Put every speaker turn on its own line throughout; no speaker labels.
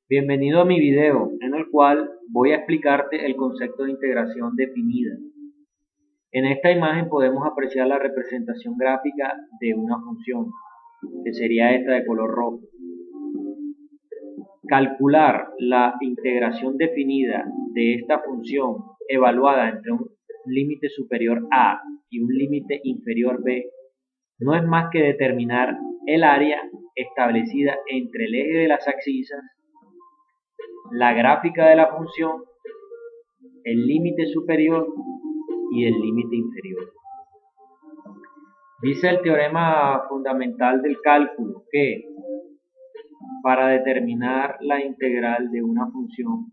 Bienvenido a mi video en el cual voy a explicarte el concepto de integración definida. En esta imagen podemos apreciar la representación gráfica de una función, que sería esta de color rojo. Calcular la integración definida de esta función evaluada entre un límite superior A y un límite inferior B no es más que determinar el área establecida entre el eje de las abscisas, la gráfica de la función, el límite superior y el límite inferior. Dice el teorema fundamental del cálculo que para determinar la integral de una función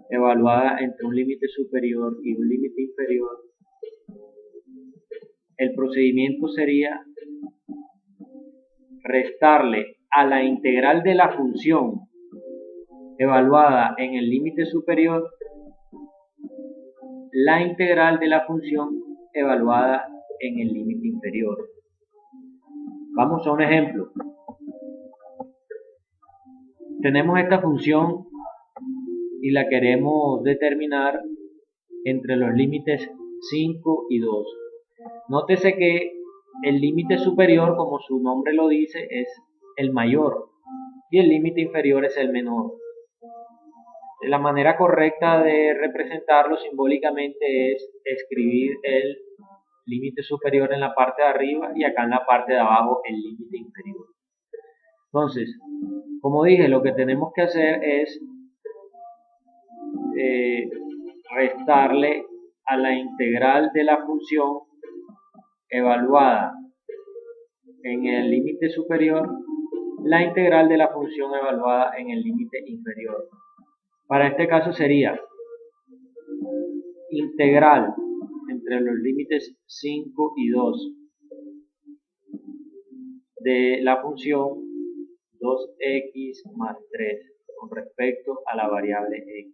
evaluada entre un límite superior y un límite inferior, el procedimiento sería restarle a la integral de la función evaluada en el límite superior la integral de la función evaluada en el límite inferior. Vamos a un ejemplo. Tenemos esta función y la queremos determinar entre los límites 5 y 2. Nótese que el límite superior, como su nombre lo dice, es el mayor y el límite inferior es el menor. La manera correcta de representarlo simbólicamente es escribir el límite superior en la parte de arriba y acá en la parte de abajo el límite inferior. Entonces, como dije, lo que tenemos que hacer es restarle a la integral de la función evaluada en el límite superior la integral de la función evaluada en el límite inferior. Para este caso sería integral entre los límites 5 y 2 de la función 2x más 3 con respecto a la variable x.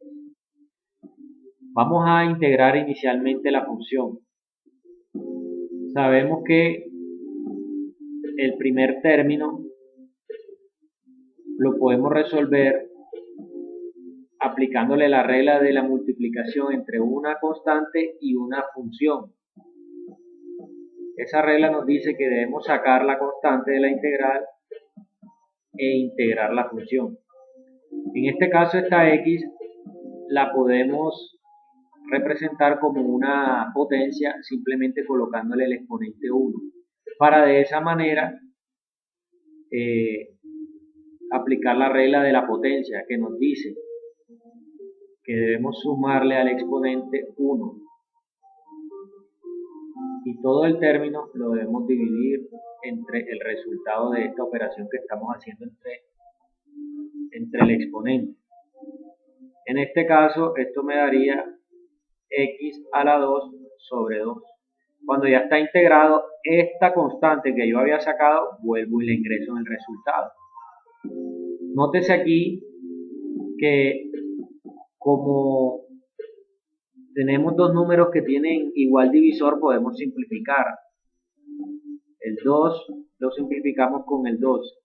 Vamos a integrar inicialmente la función. Sabemos que el primer término lo podemos resolver aplicándole la regla de la multiplicación entre una constante y una función. Esa regla nos dice que debemos sacar la constante de la integral e integrar la función. En este caso esta x la podemos representar como una potencia simplemente colocándole el exponente 1 para de esa manera aplicar la regla de la potencia que nos dice que debemos sumarle al exponente 1 y todo el término lo debemos dividir entre el resultado de esta operación que estamos haciendo entre el exponente. En este caso esto me daría x a la 2 sobre 2. Cuando ya está integrado, esta constante que yo había sacado, vuelvo y la ingreso en el resultado. Nótese aquí que como tenemos dos números que tienen igual divisor, podemos simplificar. El 2 lo simplificamos con el 2.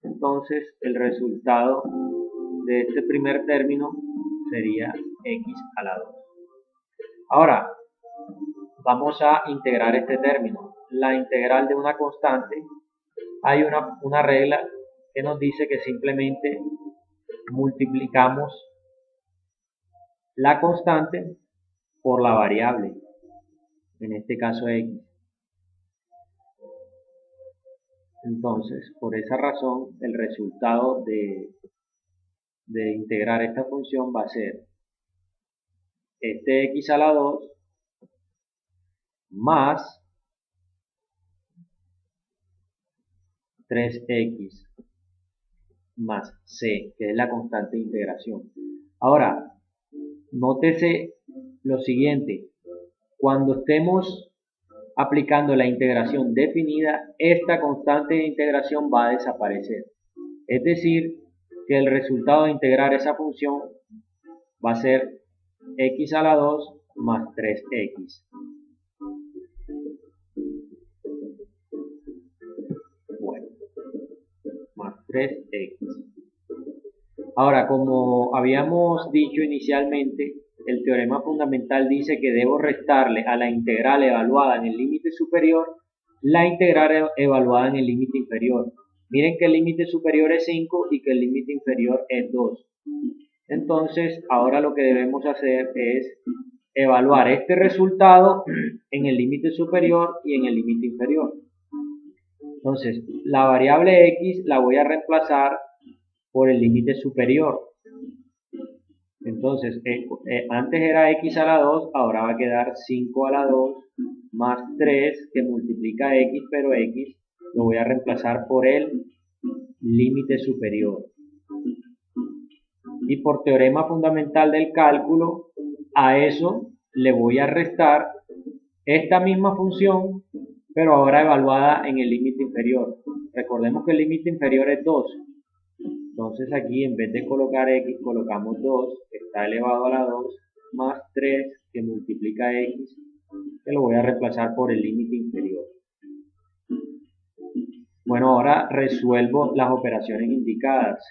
Entonces el resultado de este primer término sería x a la 2. Ahora, vamos a integrar este término. La integral de una constante, hay una regla que nos dice que simplemente multiplicamos la constante por la variable, en este caso x. Entonces, por esa razón, el resultado de integrar esta función va a ser este x a la 2 más 3x más c, que es la constante de integración. Ahora, nótese lo siguiente, cuando estemos aplicando la integración definida, esta constante de integración va a desaparecer. Es decir, que el resultado de integrar esa función va a ser x a la 2 más 3x. Bueno, más 3x. Ahora, como habíamos dicho inicialmente, el teorema fundamental dice que debo restarle a la integral evaluada en el límite superior la integral evaluada en el límite inferior. Miren que el límite superior es 5 y que el límite inferior es 2. Entonces, ahora lo que debemos hacer es evaluar este resultado en el límite superior y en el límite inferior. Entonces, la variable x la voy a reemplazar por el límite superior. Entonces, antes era x a la 2, ahora va a quedar 5 a la 2 más 3 que multiplica x, pero x lo voy a reemplazar por el límite superior. Y por teorema fundamental del cálculo, a eso le voy a restar esta misma función, pero ahora evaluada en el límite inferior. Recordemos que el límite inferior es 2. Entonces aquí en vez de colocar x, colocamos 2, está elevado a la 2, más 3 que multiplica x, que lo voy a reemplazar por el límite inferior. Bueno, ahora resuelvo las operaciones indicadas.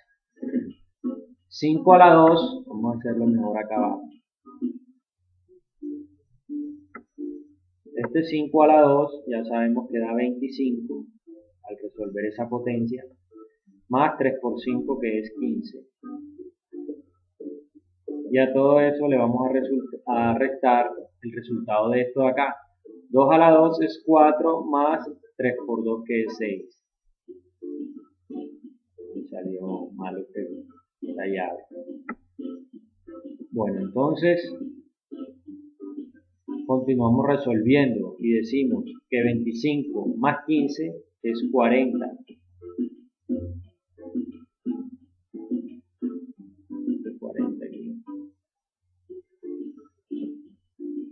5 a la 2, vamos a hacerlo mejor acá abajo. Este 5 a la 2 ya sabemos que da 25 al resolver esa potencia, más 3 por 5 que es 15. Y a todo eso le vamos a restar el resultado de esto de acá. 2 a la 2 es 4 más 3 por 2 que es 6. Y salió mal esta llave. Bueno, entonces continuamos resolviendo y decimos que 25 más 15 es 40.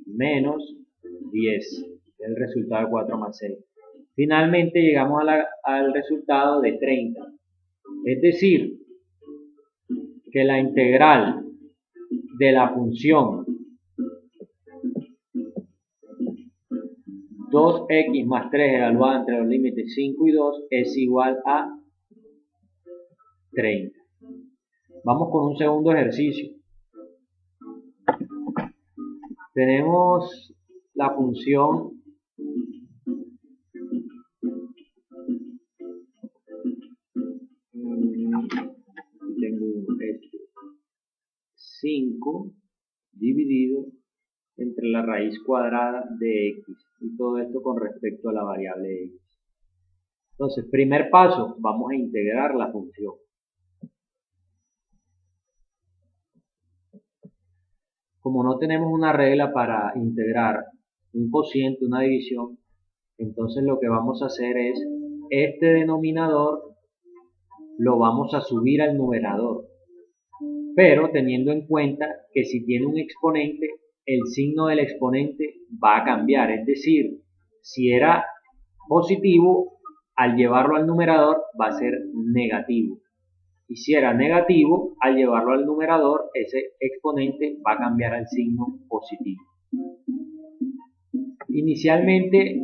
Menos 10, el resultado de 4 más 6. Finalmente llegamos al resultado de 30. Es decir, que la integral de la función 2x más 3 evaluada entre los límites 5 y 2 es igual a 30. Vamos con un segundo ejercicio. Tenemos la función tengo 5 dividido entre la raíz cuadrada de x, y todo esto con respecto a la variable x. Entonces, primer paso, vamos a integrar la función. Como no tenemos una regla para integrar un cociente, una división, entonces lo que vamos a hacer es, este denominador lo vamos a subir al numerador, pero teniendo en cuenta que si tiene un exponente, el signo del exponente va a cambiar. Es decir, si era positivo, al llevarlo al numerador va a ser negativo. Y si era negativo, al llevarlo al numerador, ese exponente va a cambiar al signo positivo. Inicialmente,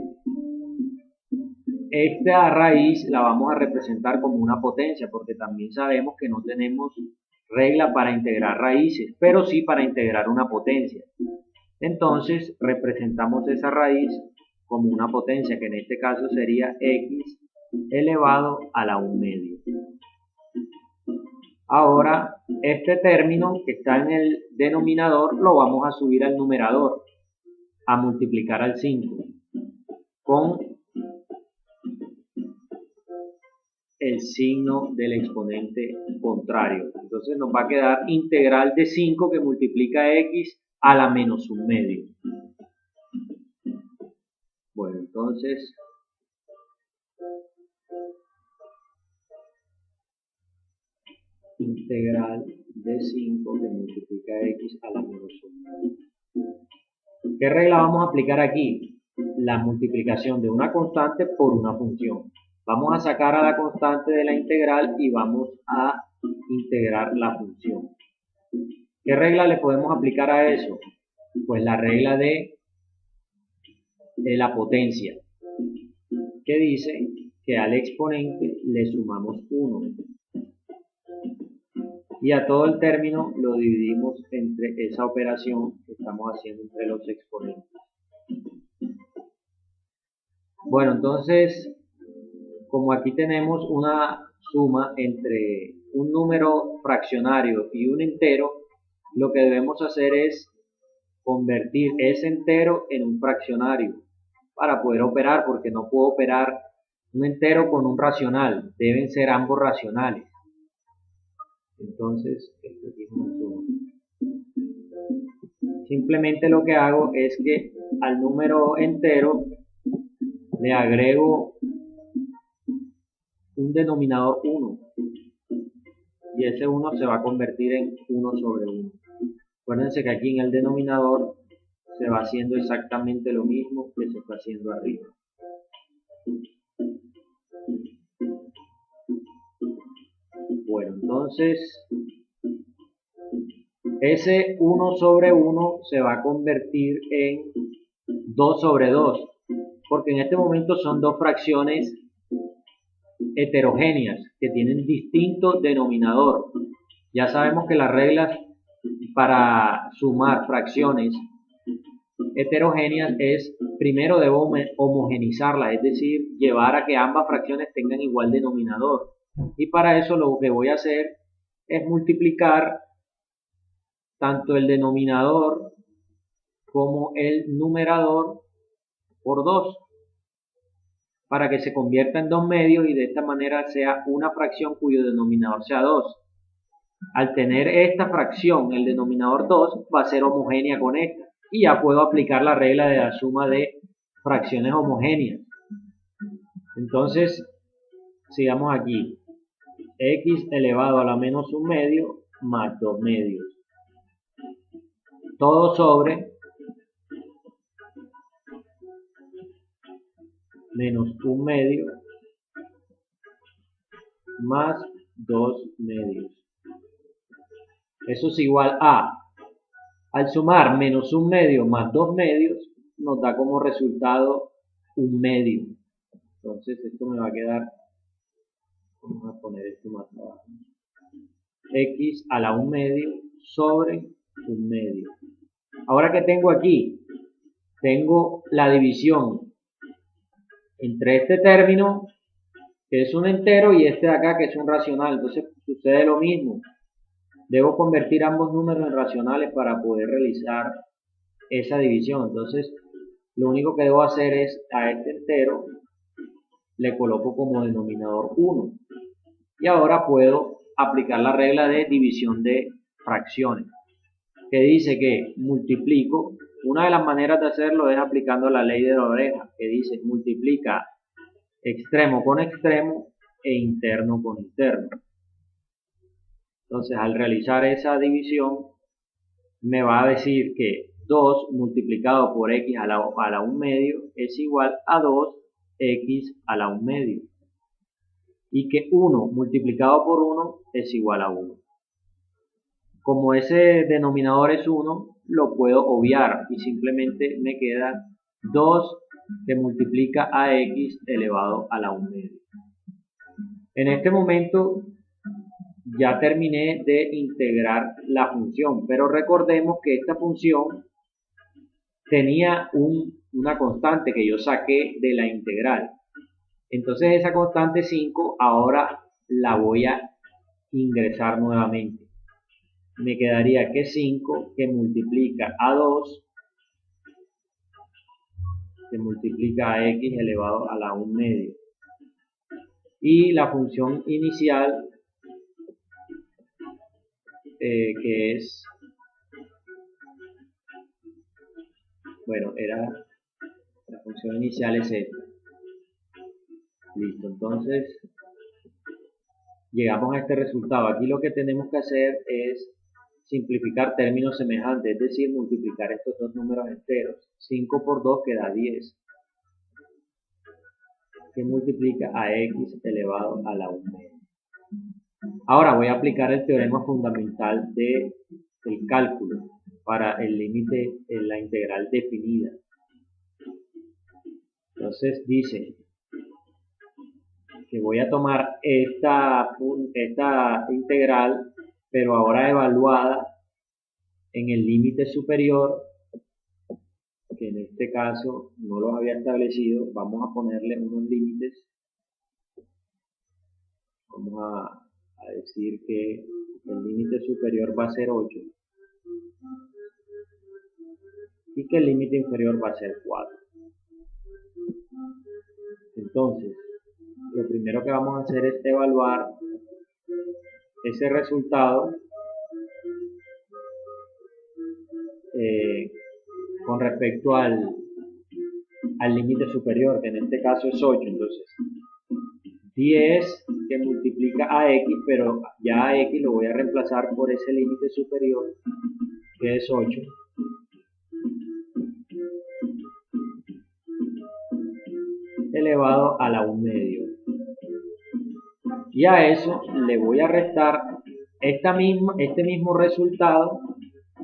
esta raíz la vamos a representar como una potencia, porque también sabemos que no tenemos regla para integrar raíces, pero sí para integrar una potencia. Entonces, representamos esa raíz como una potencia, que en este caso sería x elevado a la 1 medio. Ahora, este término que está en el denominador lo vamos a subir al numerador, a multiplicar al 5, con el signo del exponente contrario. Entonces nos va a quedar integral de 5 que multiplica x a la menos 1 medio. Bueno, entonces integral de 5 que multiplica x a la menos 1 medio. ¿Qué regla vamos a aplicar aquí? La multiplicación de una constante por una función. Vamos a sacar a la constante de la integral y vamos a integrar la función. ¿Qué regla le podemos aplicar a eso? Pues la regla de la potencia, que dice que al exponente le sumamos 1. y a todo el término lo dividimos entre esa operación que estamos haciendo entre los exponentes. Bueno, entonces, como aquí tenemos una suma entre un número fraccionario y un entero, lo que debemos hacer es convertir ese entero en un fraccionario para poder operar, porque no puedo operar un entero con un racional, deben ser ambos racionales. Entonces, esto aquí es una suma. Simplemente lo que hago es que al número entero le agrego un denominador 1 y ese 1 se va a convertir en 1 sobre 1. Acuérdense que aquí en el denominador se va haciendo exactamente lo mismo que se está haciendo arriba. Bueno, entonces ese 1 sobre 1 se va a convertir en 2 sobre 2, porque en este momento son dos fracciones heterogéneas que tienen distinto denominador. Ya sabemos que las reglas para sumar fracciones heterogéneas es, primero debo homogenizarlas, es decir, llevar a que ambas fracciones tengan igual denominador. Y para eso lo que voy a hacer es multiplicar tanto el denominador como el numerador por 2 para que se convierta en 2 medios y de esta manera sea una fracción cuyo denominador sea 2. Al tener esta fracción, el denominador 2 va a ser homogénea con esta y ya puedo aplicar la regla de la suma de fracciones homogéneas. Entonces, sigamos aquí. X elevado a la menos 1 medio más 2 medios. Todo sobre menos 1 medio más 2 medios. Eso es igual a, al sumar menos 1 medio más 2 medios, nos da como resultado 1 medio. Entonces esto me va a quedar, vamos a poner esto más abajo, x a la 1 medio sobre 1 medio. Ahora que tengo aquí, tengo la división entre este término, que es un entero, y este de acá, que es un racional. Entonces sucede lo mismo. Debo convertir ambos números en racionales para poder realizar esa división. Entonces, lo único que debo hacer es a este entero le coloco como denominador 1. Y ahora puedo aplicar la regla de división de fracciones, que dice que multiplico. Una de las maneras de hacerlo es aplicando la ley de la oreja, que dice multiplica extremo con extremo e interno con interno. Entonces, al realizar esa división, me va a decir que 2 multiplicado por x a la 1 medio es igual a 2x a la 1 medio. Y que 1 multiplicado por 1 es igual a 1. Como ese denominador es 1, lo puedo obviar y simplemente me queda 2 que multiplica a x elevado a la 1 medio. En este momento ya terminé de integrar la función, pero recordemos que esta función tenía una constante que yo saqué de la integral. Entonces esa constante 5 ahora la voy a ingresar nuevamente. Me quedaría que 5 que multiplica a 2 que multiplica a x elevado a la 1 medio. Y la función inicial que es, bueno, la función inicial es esta. Listo, entonces llegamos a este resultado. Aquí lo que tenemos que hacer es simplificar términos semejantes, es decir, multiplicar estos dos números enteros. 5 por 2 queda 10, que multiplica a x elevado a la 1 media. Ahora voy a aplicar el teorema fundamental del cálculo para el límite en la integral definida. Entonces dice que voy a tomar esta integral pero ahora evaluada en el límite superior, que en este caso no los había establecido. Vamos a ponerle unos límites. Vamos a decir que el límite superior va a ser 8 y que el límite inferior va a ser 4. Entonces, lo primero que vamos a hacer es evaluar ese resultado con respecto al límite superior, que en este caso es 8. Entonces, 10 que multiplica a x, pero ya a x lo voy a reemplazar por ese límite superior, que es 8. Elevado a la 1 medio. Y a eso le voy a restar este mismo resultado,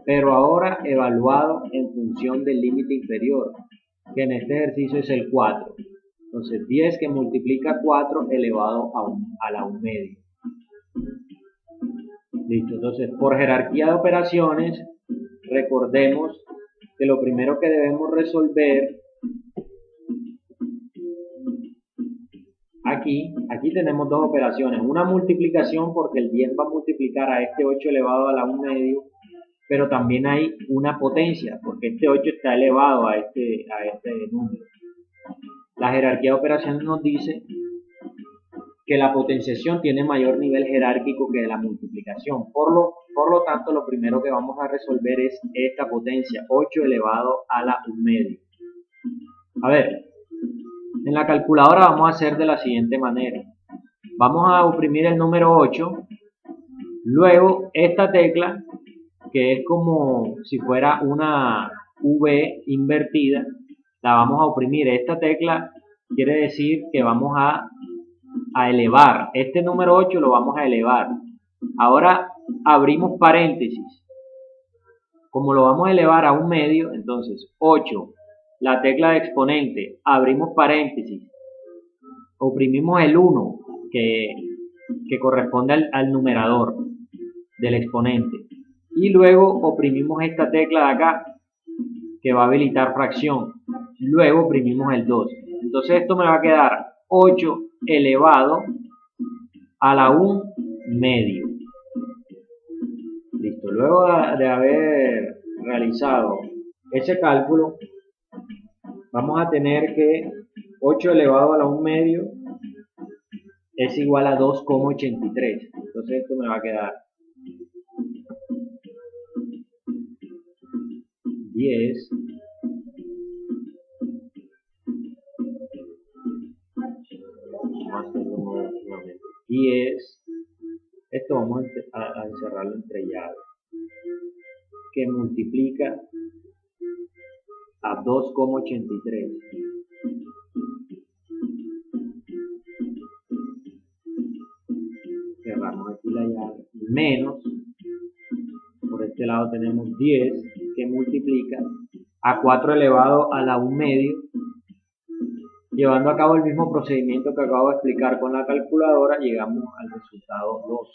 pero ahora evaluado en función del límite inferior, que en este ejercicio es el 4. Entonces 10 que multiplica 4 elevado a la 1 medio. Listo. Entonces, por jerarquía de operaciones, recordemos que lo primero que debemos resolver aquí tenemos dos operaciones. Una multiplicación, porque el 10 va a multiplicar a este 8 elevado a la 1 medio, pero también hay una potencia, porque este 8 está elevado a este número. La jerarquía de operaciones nos dice que la potenciación tiene mayor nivel jerárquico que la multiplicación. Por lo tanto, lo primero que vamos a resolver es esta potencia, 8 elevado a la 1 medio. A ver, en la calculadora vamos a hacer de la siguiente manera. Vamos a oprimir el número 8, luego esta tecla, que es como si fuera una V invertida, la vamos a oprimir. Esta tecla quiere decir que vamos a elevar. Este número 8 lo vamos a elevar. Ahora abrimos paréntesis. Como lo vamos a elevar a 1 medio, entonces 8, la tecla de exponente, abrimos paréntesis, oprimimos el 1, que corresponde al numerador del exponente, y luego oprimimos esta tecla de acá, que va a habilitar fracción, luego oprimimos el 2. Entonces esto me va a quedar 8 elevado a la 1 medio. Listo. Luego de haber realizado ese cálculo, vamos a tener que 8 elevado a la 1 medio es igual a 2,83. Entonces esto me va a quedar 10 10, esto vamos a encerrarlo entre llaves, que multiplica a 2,83. Cerramos aquí la llave, menos, por este lado tenemos 10 que multiplica a 4 elevado a la 1 medio, llevando a cabo el mismo procedimiento que acabo de explicar con la calculadora, llegamos al resultado 2.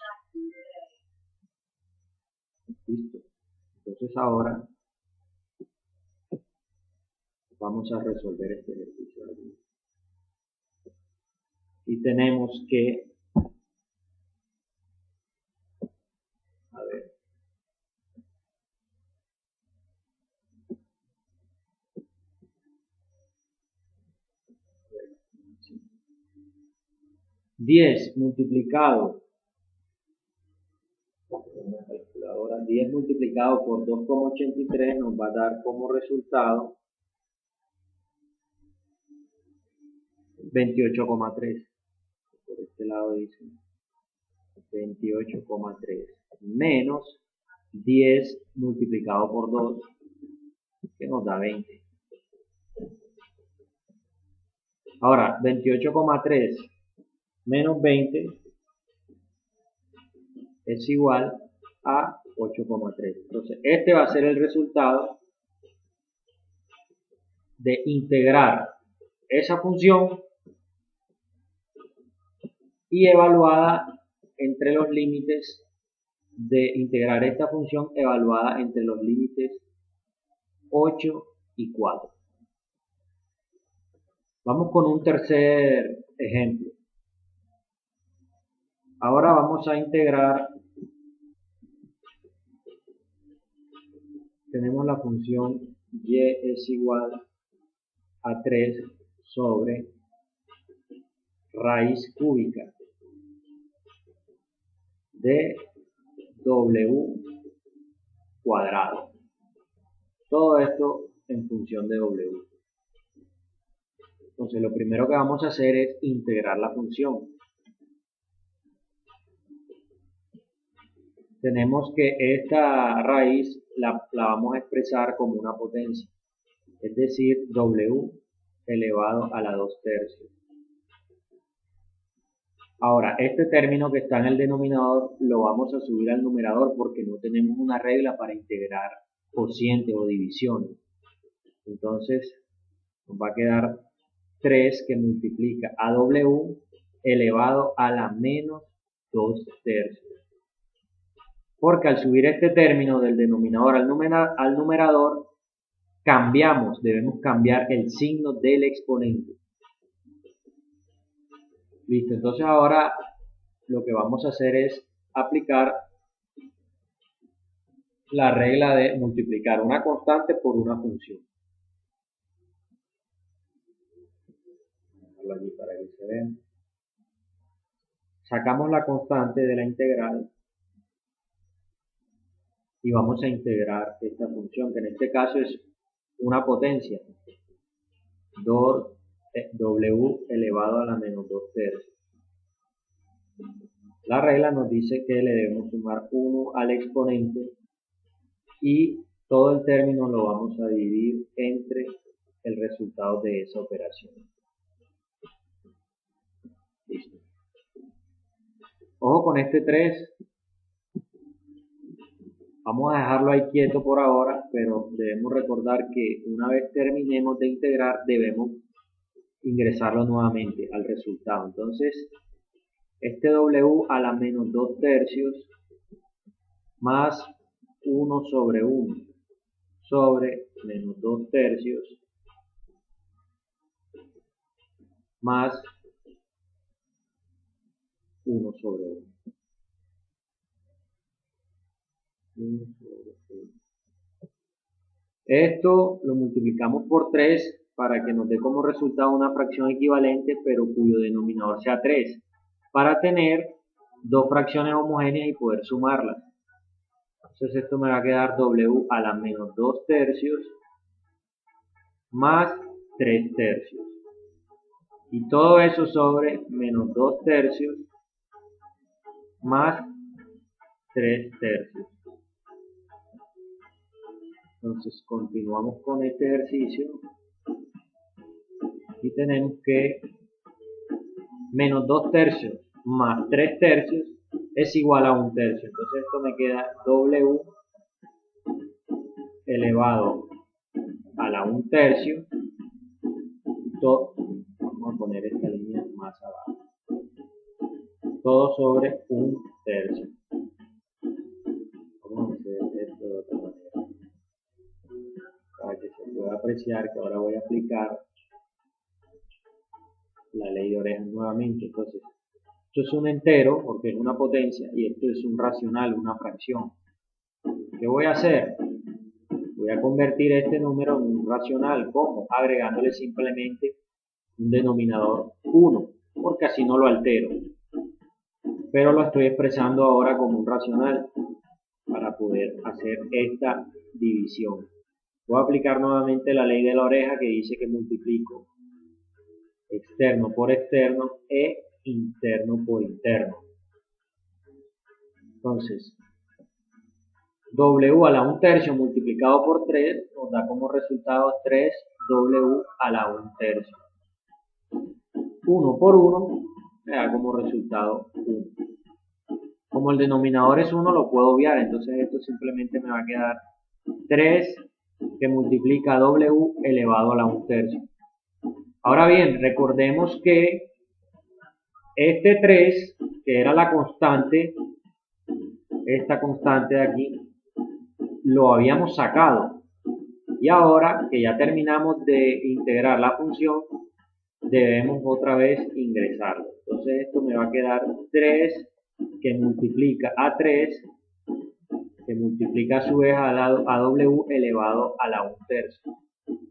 Listo. Entonces ahora vamos a resolver este ejercicio aquí. Y tenemos que, a ver, sí. 10 multiplicado, una calculadora, 10 multiplicado por 2,83 nos va a dar como resultado 28,3. Por este lado dice 28,3 menos 10 multiplicado por 2, que nos da 20. Ahora, 28,3 menos 20 es igual a 8,3. Entonces, este va a ser el resultado de integrar esa función y evaluada entre los límites de integrar esta función evaluada entre los límites 8 y 4. Vamos con un tercer ejemplo. Ahora vamos a integrar, tenemos la función y es igual a 3 sobre raíz cúbica de w cuadrado. Todo esto en función de w. Entonces lo primero que vamos a hacer es integrar la función. Tenemos que esta raíz la vamos a expresar como una potencia, es decir, w elevado a la 2 tercios. Ahora, este término que está en el denominador lo vamos a subir al numerador porque no tenemos una regla para integrar cocientes o divisiones. Entonces, nos va a quedar 3 que multiplica a w elevado a la menos 2 tercios. Porque al subir este término del denominador al numerador, debemos cambiar el signo del exponente. Listo, entonces ahora lo que vamos a hacer es aplicar la regla de multiplicar una constante por una función. Vamos a aquí para que se vea. Sacamos la constante de la integral y vamos a integrar esta función, que en este caso es una potencia, 2w elevado a la menos 2 tercios. La regla nos dice que le debemos sumar 1 al exponente y todo el término lo vamos a dividir entre el resultado de esa operación. Listo. Ojo con este 3. Vamos a dejarlo ahí quieto por ahora, pero debemos recordar que una vez terminemos de integrar debemos ingresarlo nuevamente al resultado. Entonces, este w a la menos 2 tercios más 1 sobre 1 sobre menos 2 tercios más 1 sobre 1. Esto lo multiplicamos por 3 para que nos dé como resultado una fracción equivalente pero cuyo denominador sea 3, para tener dos fracciones homogéneas y poder sumarlas. Entonces esto me va a quedar w a la menos 2 tercios más 3 tercios. Y todo eso sobre menos 2 tercios más 3 tercios. Entonces continuamos con este ejercicio y tenemos que menos 2 tercios más 3 tercios es igual a 1 tercio. Entonces esto me queda w elevado a la 1 tercio. Vamos a poner esta línea más abajo. Todo sobre 1 tercio. Vamos a hacer esto de otra manera, para que se pueda apreciar que ahora voy a aplicar la ley de Orejas nuevamente. Entonces, esto es un entero porque es una potencia y esto es un racional, una fracción. ¿Qué voy a hacer? Voy a convertir este número en un racional. ¿Cómo? Agregándole simplemente un denominador 1, porque así no lo altero. Pero lo estoy expresando ahora como un racional para poder hacer esta división. Voy a aplicar nuevamente la ley de la oreja que dice que multiplico externo por externo e interno por interno. Entonces, w a la 1 tercio multiplicado por 3 nos da como resultado 3w a la 1 tercio. 1 por 1 me da como resultado 1. Como el denominador es 1 lo puedo obviar, entonces esto simplemente me va a quedar 3 que multiplica w elevado a la 1 tercio. Ahora bien, recordemos que este 3, que era la constante, esta constante de aquí lo habíamos sacado. Y ahora que ya terminamos de integrar la función, debemos otra vez ingresarlo. Entonces esto me va a quedar 3 que multiplica a 3, que multiplica a su vez a w elevado a la 1/3.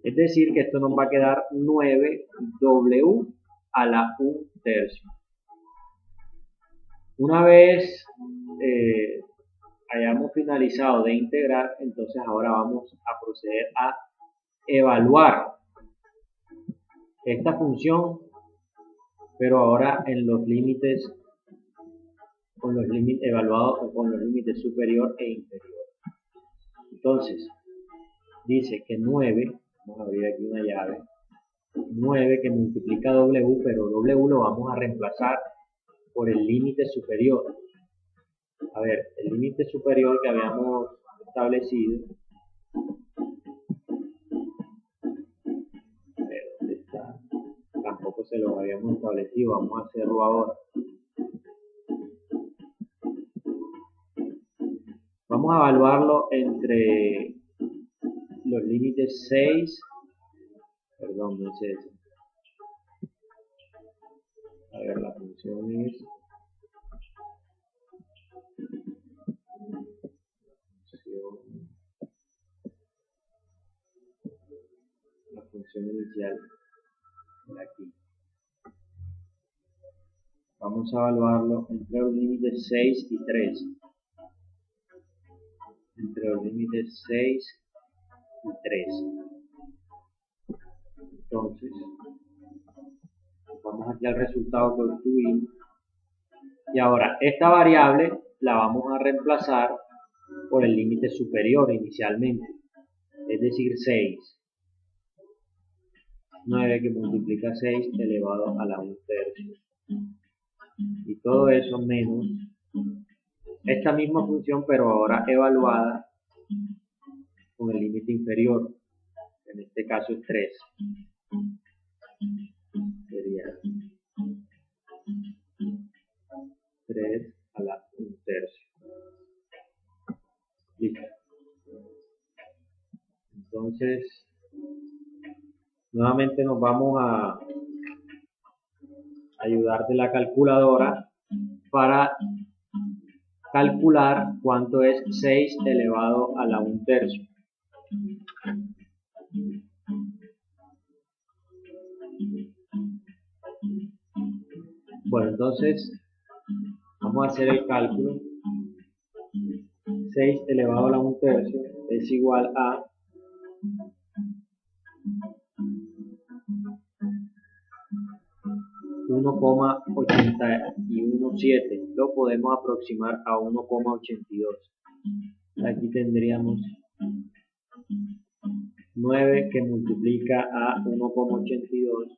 Es decir, que esto nos va a quedar 9w a la 1/3. Una vez hayamos finalizado de integrar, entonces ahora vamos a proceder a evaluar esta función, pero ahora en los límites, con los límites evaluados con los límites superior e inferior. Entonces, dice que 9, vamos a abrir aquí una llave, 9 que multiplica w, pero w lo vamos a reemplazar por el límite superior. A ver, el límite superior que habíamos establecido, a ver, ¿dónde está? Tampoco se lo habíamos establecido, vamos a hacerlo ahora. Vamos a evaluarlo entre los límites 6, perdón, no es eso. A ver, la función es la función inicial de aquí. Vamos a evaluarlo entre los límites 6 y 3. Entre los límites 6 y 3. Entonces, vamos aquí al resultado que obtuvimos. Y ahora, esta variable la vamos a reemplazar por el límite superior inicialmente. Es decir, 6. 9 que multiplica 6 elevado a la 1/3. Y todo eso menos esta misma función, pero ahora evaluada con el límite inferior. En este caso es 3. Sería 3 a la 1/3. Listo. Entonces, nuevamente nos vamos a ayudar de la calculadora para calcular cuánto es 6 elevado a la 1/3. Bueno, entonces vamos a hacer el cálculo. 6 elevado a la 1/3 es igual a 1,817. Lo podemos aproximar a 1,82. Aquí tendríamos 9 que multiplica a 1,82.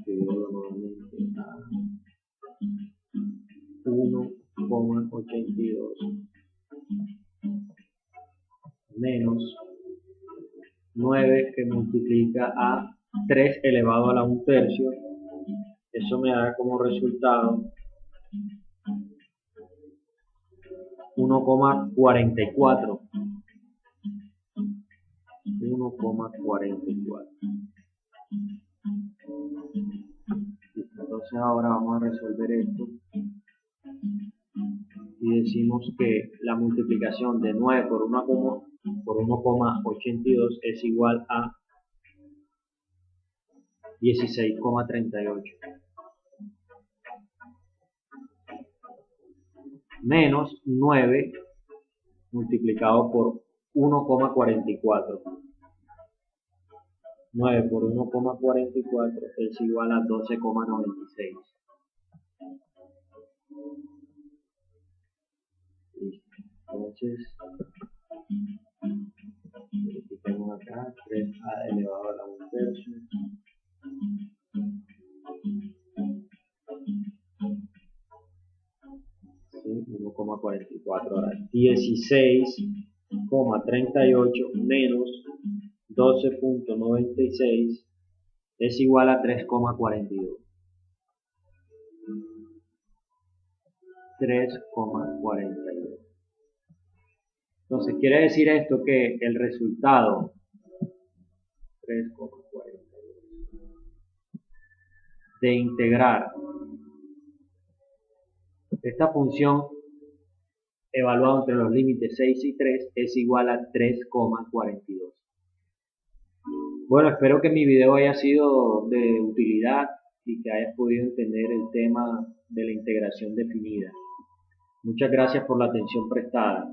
Nuevamente a 1,82 menos 9 que multiplica a 3 elevado a la 1/3. Eso me da como resultado 1,44. 1,44. Entonces ahora vamos a resolver esto y decimos que la multiplicación de 9 por 1,82 es igual a 16,38 menos 9 multiplicado por 1,44. 9 por 1,44 es igual a 12,96. Listo. Entonces, verifiquemos acá, 3a elevado a la 1/3. Sí, 1,44. Ahora, 16,38 menos 12,96 es igual a 3,42. 3,42. Entonces quiere decir esto que el resultado 3,42 de integrar esta función evaluada entre los límites 6 y 3 es igual a 3,42. Bueno, espero que mi video haya sido de utilidad y que hayas podido entender el tema de la integración definida. Muchas gracias por la atención prestada.